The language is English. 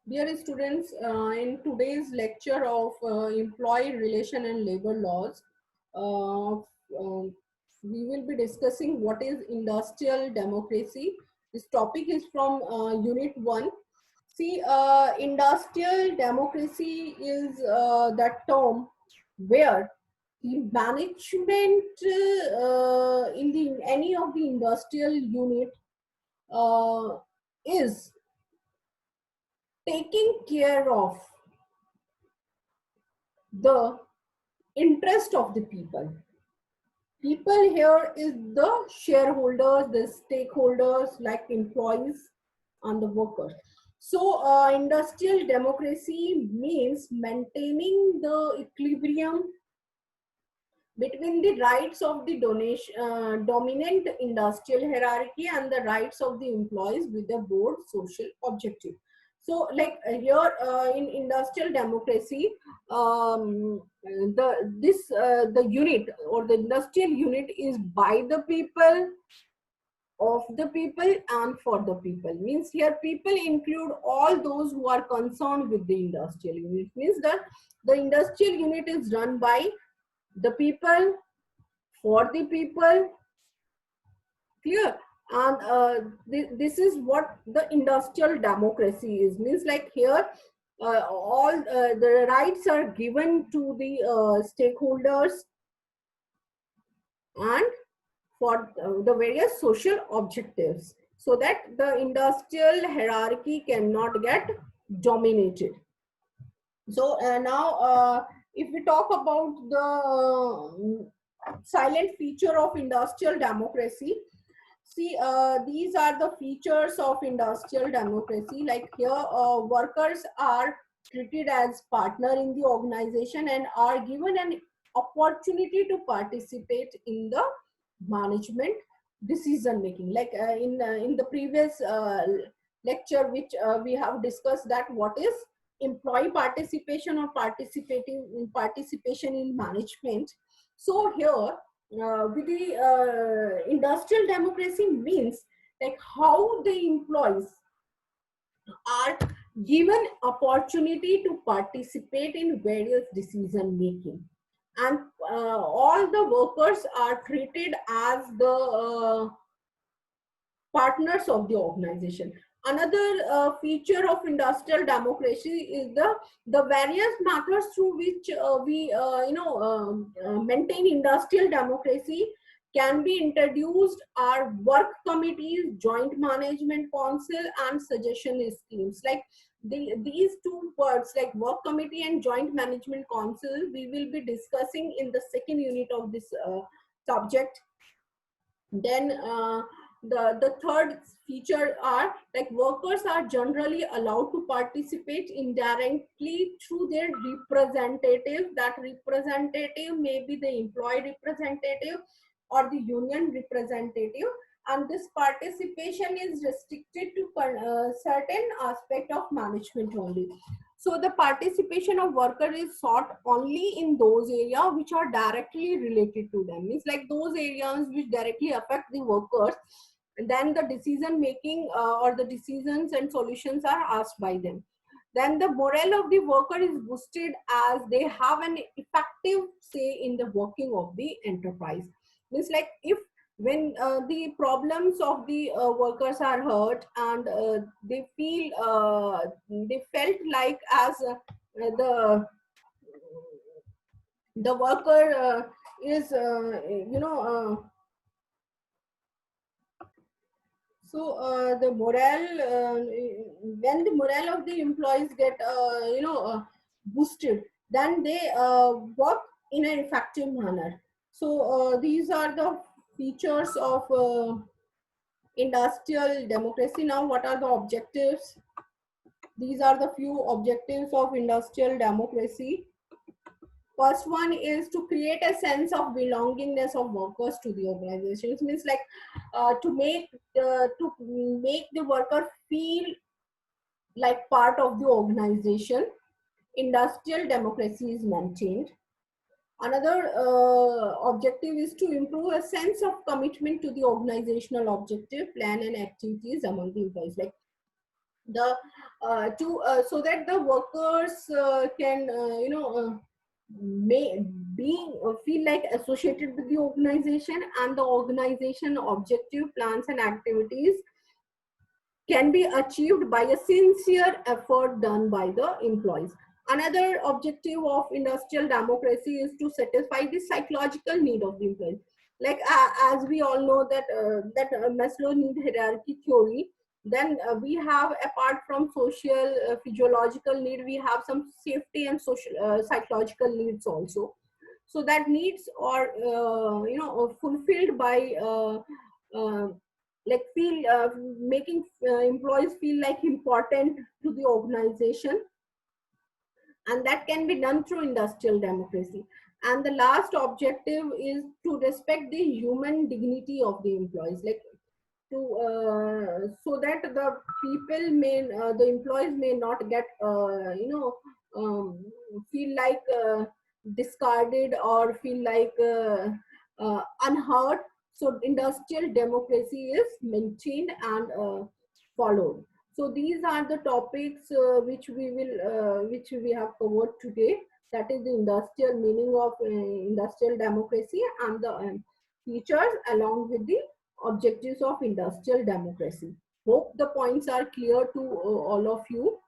Dear students, in today's lecture of employee relation and labor laws, uh, we will be discussing what is industrial democracy. This topic is from Unit 1. See, industrial democracy is that term where the management in the any of the industrial unit uh, is taking care of the interest of the people. People here is the shareholders, the stakeholders like employees and the workers. So industrial democracy means maintaining the equilibrium between the rights of the dominant industrial hierarchy and the rights of the employees with the board social objective. So like here in industrial democracy, the unit or the industrial unit is by the people, of the people, and for the people. Means here people include all those who are concerned with the industrial unit. Means that the industrial unit is run by the people, for the people. Clear? And this is what the industrial democracy is. Means like here all the rights are given to the stakeholders and for the various social objectives, so that the industrial hierarchy cannot get dominated. So now if we talk about the silent feature of industrial democracy. See, these are the features of industrial democracy. Like here, workers are treated as partner in the organization and are given an opportunity to participate in the management decision making. Like in the previous lecture, which we have discussed, that what is employee participation or participation in management. So here with the industrial democracy means like how the employees are given opportunity to participate in various decision making, and all the workers are treated as the partners of the organization. Another feature of industrial democracy is the various methods through which we maintain industrial democracy can be introduced are work committees, joint management council, and suggestion schemes. Like these two words, like work committee and joint management council, we will be discussing in the second unit of this subject. Then the third feature are like workers are generally allowed to participate indirectly through their representative. That representative may be the employee representative or the union representative, and this participation is restricted to certain aspect of management only. So the participation of worker is sought only in those areas which are directly related to them. Means like those areas which directly affect the workers, then the decision making or the decisions and solutions are asked by them. Then the morale of the worker is boosted as they have an effective say in the working of the enterprise. Means like if when the problems of the workers are heard and they felt like as the worker is so the morale when the morale of the employees get boosted, then they work in an effective manner. So these are the features of industrial democracy. Now what are the objectives? These are the few objectives of industrial democracy. First one is to create a sense of belongingness of workers to the organization. It means like to make the worker feel like part of the organization. Industrial democracy is maintained. Another objective is to improve a sense of commitment to the organizational objective, plan, and activities among the employees. Like the to so that the workers can may be feel like associated with the organization, and the organization objective, plans and activities can be achieved by a sincere effort done by the employees. Another objective of industrial democracy is to satisfy the psychological need of the employees. Like as we all know that Maslow need hierarchy theory. Then we have, apart from social physiological need, we have some safety and social psychological needs also. So that needs are fulfilled by uh, like feel making employees feel like important to the organization, and that can be done through industrial democracy. And the last objective is to respect the human dignity of the employees, like to so that the people may the employees may not get feel like discarded or feel like unheard. So industrial democracy is maintained and followed. So these are the topics which we have covered today. That is the industrial meaning of industrial democracy and the features along with the objectives of industrial democracy. Hope the points are clear to all of you.